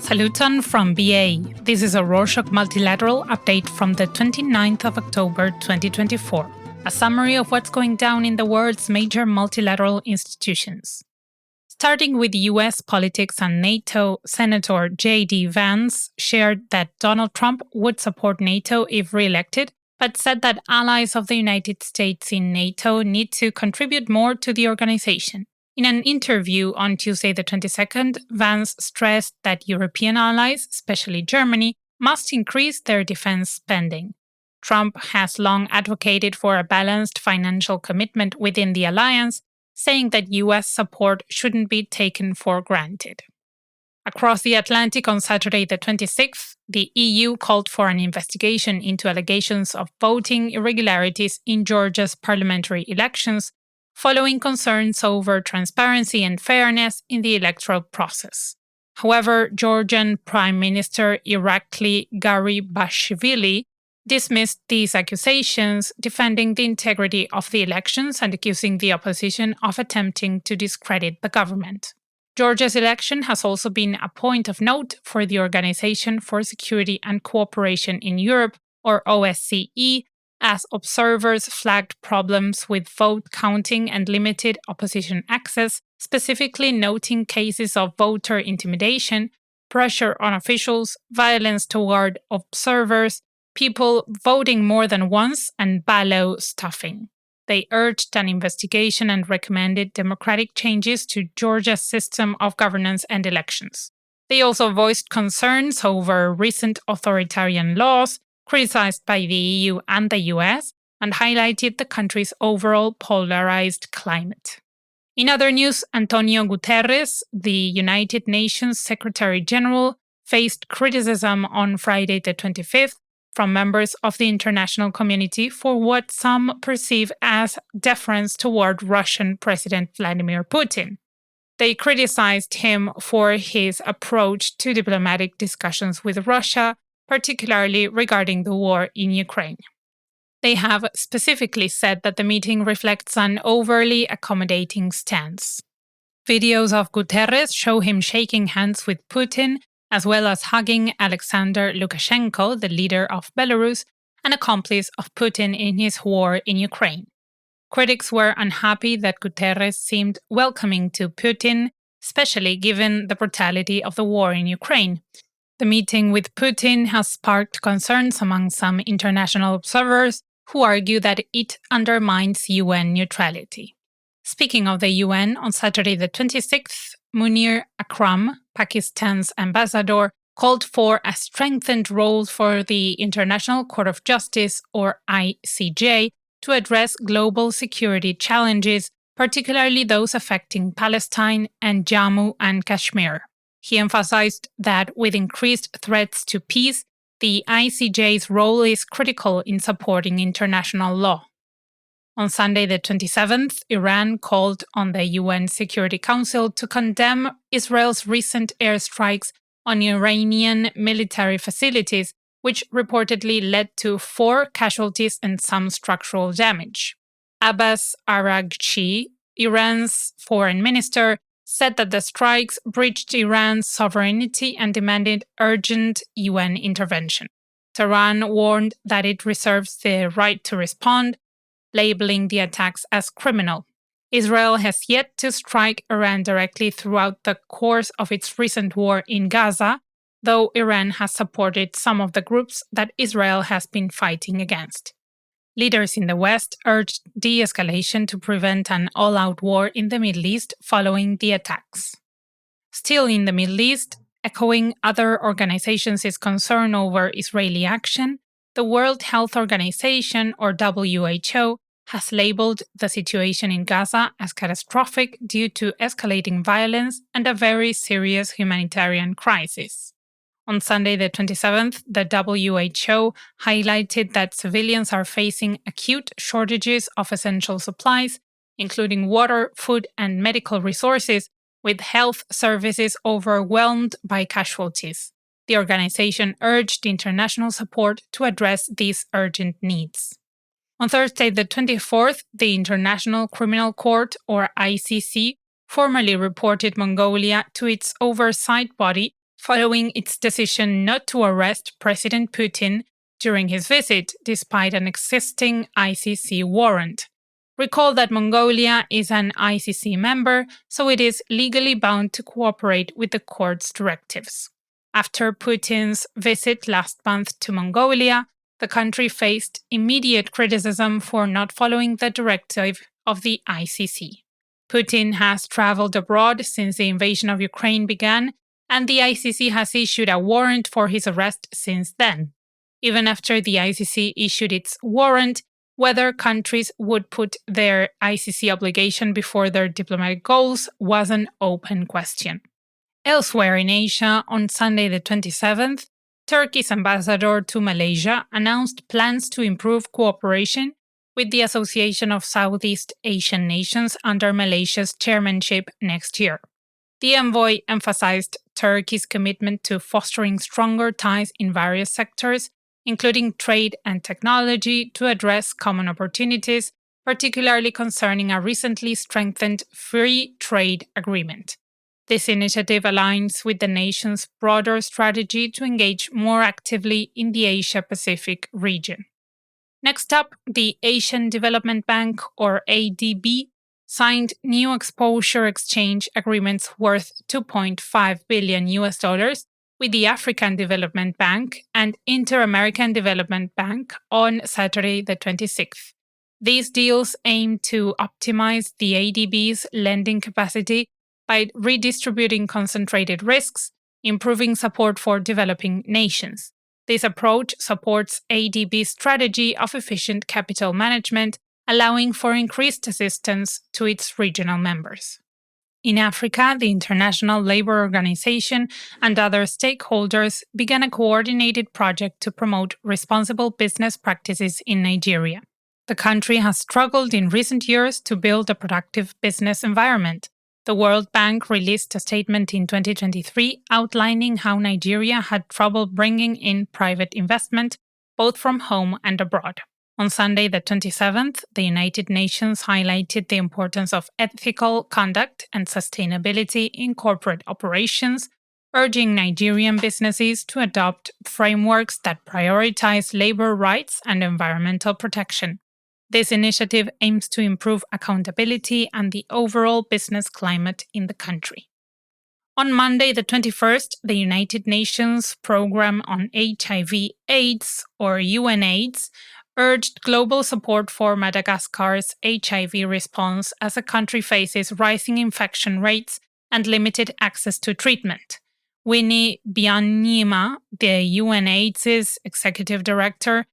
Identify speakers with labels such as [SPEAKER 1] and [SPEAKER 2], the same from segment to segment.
[SPEAKER 1] Saluton from BA. This is a Rorschach Multilateral update from the 29th of October 2024, a summary of what's going down in the world's major multilateral institutions. Starting with US politics and NATO, Senator J.D. Vance shared that Donald Trump would support NATO if re-elected, but said that allies of the United States in NATO need to contribute more to the organization. In an interview on Tuesday the 22nd, Vance stressed that European allies, especially Germany, must increase their defense spending. Trump has long advocated for a balanced financial commitment within the alliance, saying that US support shouldn't be taken for granted. Across the Atlantic on Saturday the 26th, the EU called for an investigation into allegations of voting irregularities in Georgia's parliamentary elections, following concerns over transparency and fairness in the electoral process. However, Georgian Prime Minister Irakli Garibashvili dismissed these accusations, defending the integrity of the elections and accusing the opposition of attempting to discredit the government. Georgia's election has also been a point of note for the Organization for Security and Cooperation in Europe, or OSCE, as observers flagged problems with vote counting and limited opposition access, specifically noting cases of voter intimidation, pressure on officials, violence toward observers, people voting more than once, and ballot stuffing. They urged an investigation and recommended democratic changes to Georgia's system of governance and elections. They also voiced concerns over recent authoritarian laws, criticized by the EU and the US, and highlighted the country's overall polarized climate. In other news, Antonio Guterres, the United Nations Secretary General, faced criticism on Friday the 25th from members of the international community for what some perceive as deference toward Russian President Vladimir Putin. They criticized him for his approach to diplomatic discussions with Russia, particularly regarding the war in Ukraine. They have specifically said that the meeting reflects an overly accommodating stance. Videos of Guterres show him shaking hands with Putin, as well as hugging Alexander Lukashenko, the leader of Belarus, an accomplice of Putin in his war in Ukraine. Critics were unhappy that Guterres seemed welcoming to Putin, especially given the brutality of the war in Ukraine. The meeting with Putin has sparked concerns among some international observers who argue that it undermines UN neutrality. Speaking of the UN, on Saturday the 26th, Munir Akram, Pakistan's ambassador, called for a strengthened role for the International Court of Justice, or ICJ, to address global security challenges, particularly those affecting Palestine and Jammu and Kashmir. He emphasized that with increased threats to peace, the ICJ's role is critical in supporting international law. On Sunday the 27th, Iran called on the UN Security Council to condemn Israel's recent airstrikes on Iranian military facilities, which reportedly led to 4 casualties and some structural damage. Abbas Araghchi, Iran's foreign minister, said that the strikes breached Iran's sovereignty and demanded urgent UN intervention. Tehran warned that it reserves the right to respond, labeling the attacks as criminal. Israel has yet to strike Iran directly throughout the course of its recent war in Gaza, though Iran has supported some of the groups that Israel has been fighting against. Leaders in the West urged de-escalation to prevent an all-out war in the Middle East following the attacks. Still in the Middle East, echoing other organizations' concern over Israeli action, the World Health Organization, or WHO, has labeled the situation in Gaza as catastrophic due to escalating violence and a very serious humanitarian crisis. On Sunday the 27th, the WHO highlighted that civilians are facing acute shortages of essential supplies, including water, food, and medical resources, with health services overwhelmed by casualties. The organization urged international support to address these urgent needs. On Thursday, the 24th, the International Criminal Court, or ICC, formally reported Mongolia to its oversight body following its decision not to arrest President Putin during his visit, despite an existing ICC warrant. Recall that Mongolia is an ICC member, so it is legally bound to cooperate with the court's directives. After Putin's visit last month to Mongolia, the country faced immediate criticism for not following the directive of the ICC. Putin has traveled abroad since the invasion of Ukraine began, and the ICC has issued a warrant for his arrest since then. Even after the ICC issued its warrant, whether countries would put their ICC obligation before their diplomatic goals was an open question. Elsewhere in Asia, on Sunday the 27th, Turkey's ambassador to Malaysia announced plans to improve cooperation with the Association of Southeast Asian Nations under Malaysia's chairmanship next year. The envoy emphasized Turkey's commitment to fostering stronger ties in various sectors, including trade and technology, to address common opportunities, particularly concerning a recently strengthened free trade agreement. This initiative aligns with the nation's broader strategy to engage more actively in the Asia-Pacific region. Next up, the Asian Development Bank, or ADB, signed new exposure exchange agreements worth $2.5 billion with the African Development Bank and Inter-American Development Bank on Saturday the 26th. These deals aim to optimize the ADB's lending capacity by redistributing concentrated risks, improving support for developing nations. This approach supports ADB's strategy of efficient capital management, allowing for increased assistance to its regional members. In Africa, the International Labour Organization and other stakeholders began a coordinated project to promote responsible business practices in Nigeria. The country has struggled in recent years to build a productive business environment. The World Bank released a statement in 2023 outlining how Nigeria had trouble bringing in private investment, both from home and abroad. On Sunday, the 27th, the United Nations highlighted the importance of ethical conduct and sustainability in corporate operations, urging Nigerian businesses to adopt frameworks that prioritize labor rights and environmental protection. This initiative aims to improve accountability and the overall business climate in the country. On Monday, the 21st, the United Nations Programme on HIV/AIDS, or UNAIDS, urged global support for Madagascar's HIV response as the country faces rising infection rates and limited access to treatment. Winnie Byanyima, the UNAIDS's executive director,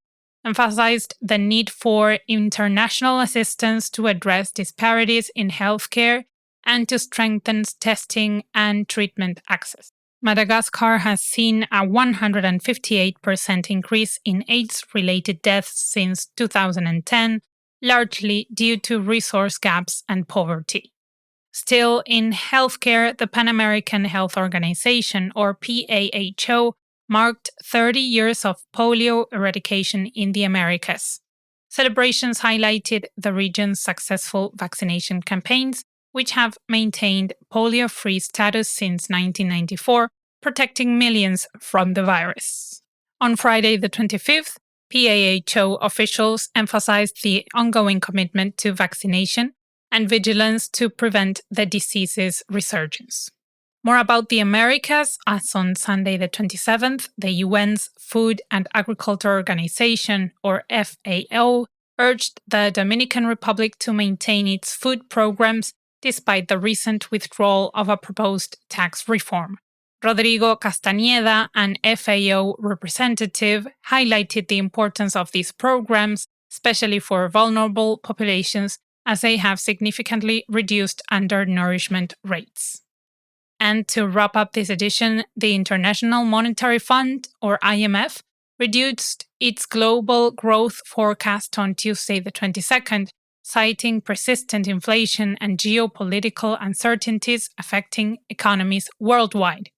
[SPEAKER 1] emphasized the need for international assistance to address disparities in healthcare and to strengthen testing and treatment access. Madagascar has seen a 158% increase in AIDS-related deaths since 2010, largely due to resource gaps and poverty. Still, in healthcare, the Pan American Health Organization, or PAHO, marked 30 years of polio eradication in the Americas. Celebrations highlighted the region's successful vaccination campaigns, which have maintained polio-free status since 1994, protecting millions from the virus. On Friday the 25th, PAHO officials emphasized the ongoing commitment to vaccination and vigilance to prevent the disease's resurgence. More about the Americas, as on Sunday the 27th, the UN's Food and Agriculture Organization, or FAO, urged the Dominican Republic to maintain its food programs despite the recent withdrawal of a proposed tax reform. Rodrigo Castañeda, an FAO representative, highlighted the importance of these programs, especially for vulnerable populations, as they have significantly reduced undernourishment rates. And to wrap up this edition, the International Monetary Fund, or IMF, reduced its global growth forecast on Tuesday the 22nd, citing persistent inflation and geopolitical uncertainties affecting economies worldwide.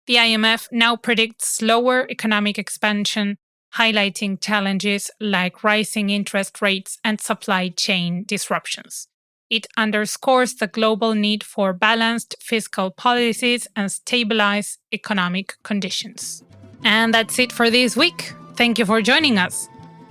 [SPEAKER 1] The IMF now predicts slower economic expansion highlighting challenges like rising interest rates and supply chain disruptions. It underscores the global need for balanced fiscal policies and stabilized economic conditions. And that's it for this week. Thank you for joining us.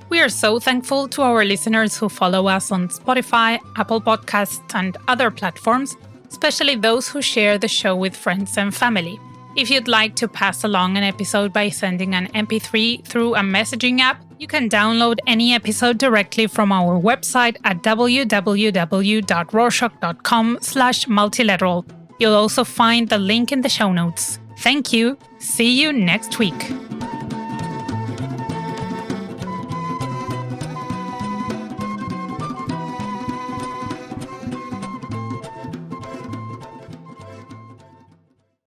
[SPEAKER 1] We are so thankful to our listeners who follow us on Spotify, Apple Podcasts, and other platforms, especially those who share the show with friends and family. If you'd like to pass along an episode by sending an MP3 through a messaging app, you can download any episode directly from our website at www.rorschach.com/multilateral. You'll also find the link in the show notes. Thank you. See you next week.